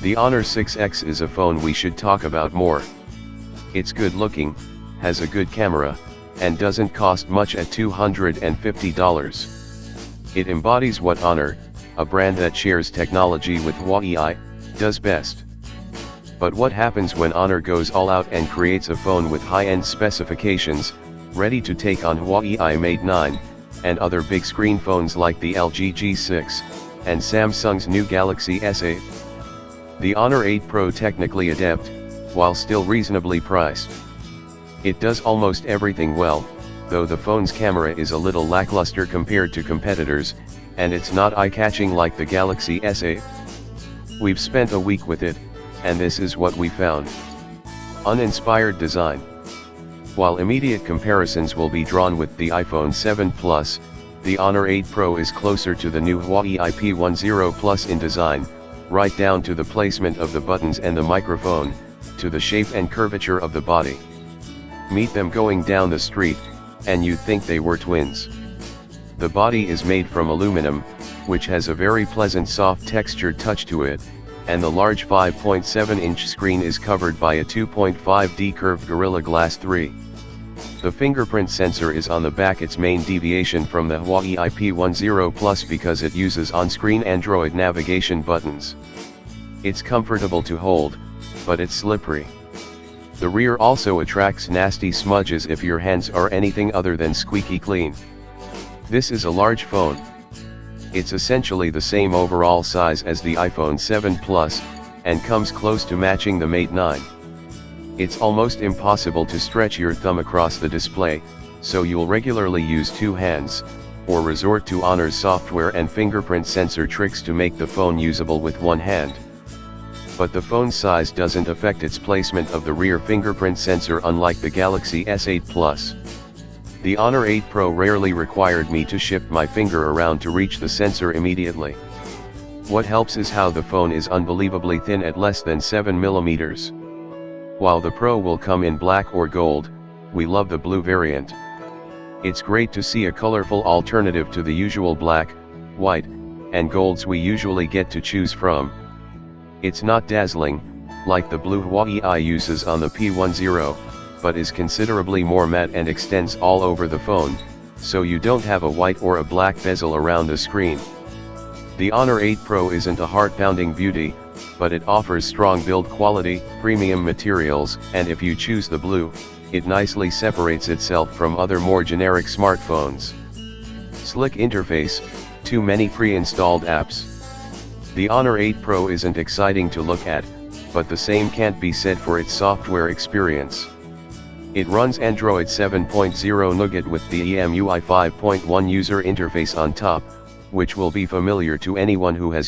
The Honor 6X is a phone we should talk about more. It's good looking, has a good camera, and doesn't cost much at $250. It embodies what Honor, a brand that shares technology with Huawei, does best. But what happens when Honor goes all out and creates a phone with high-end specifications, ready to take on Huawei Mate 9, and other big screen phones like the LG G6, and Samsung's new Galaxy S8? The Honor 8 Pro technically adept, while still reasonably priced. It does almost everything well, though the phone's camera is a little lackluster compared to competitors, and it's not eye-catching like the Galaxy S8. We've spent a week with it, and this is what we found. Uninspired design. While immediate comparisons will be drawn with the iPhone 7 Plus, the Honor 8 Pro is closer to the new Huawei P10 Plus in design, right down to the placement of the buttons and the microphone, to the shape and curvature of the body. Meet them going down the street, and you'd think they were twins. The body is made from aluminum, which has a very pleasant soft textured touch to it, and the large 5.7-inch screen is covered by a 2.5D curved Gorilla Glass 3. The fingerprint sensor is on the back, its main deviation from the Huawei P10 Plus because it uses on-screen Android navigation buttons. It's comfortable to hold, but it's slippery. The rear also attracts nasty smudges if your hands are anything other than squeaky clean. This is a large phone. It's essentially the same overall size as the iPhone 7 Plus, and comes close to matching the Mate 9. It's almost impossible to stretch your thumb across the display, so you'll regularly use two hands, or resort to Honor's software and fingerprint sensor tricks to make the phone usable with one hand. But the phone's size doesn't affect its placement of the rear fingerprint sensor, unlike the Galaxy S8 Plus. The Honor 8 Pro rarely required me to shift my finger around to reach the sensor immediately. What helps is how the phone is unbelievably thin at less than 7mm. While the Pro will come in black or gold, we love the blue variant. It's great to see a colorful alternative to the usual black, white, and golds we usually get to choose from. It's not dazzling, like the blue Huawei uses on the P10, but is considerably more matte and extends all over the phone, so you don't have a white or a black bezel around the screen. The Honor 8 Pro isn't a heart-pounding beauty, but it offers strong build quality, premium materials, and if you choose the blue, it nicely separates itself from other more generic smartphones. Slick interface, too many pre-installed apps. The Honor 8 Pro isn't exciting to look at, but the same can't be said for its software experience. It runs Android 7.0 Nougat with the EMUI 5.1 user interface on top, which will be familiar to anyone who has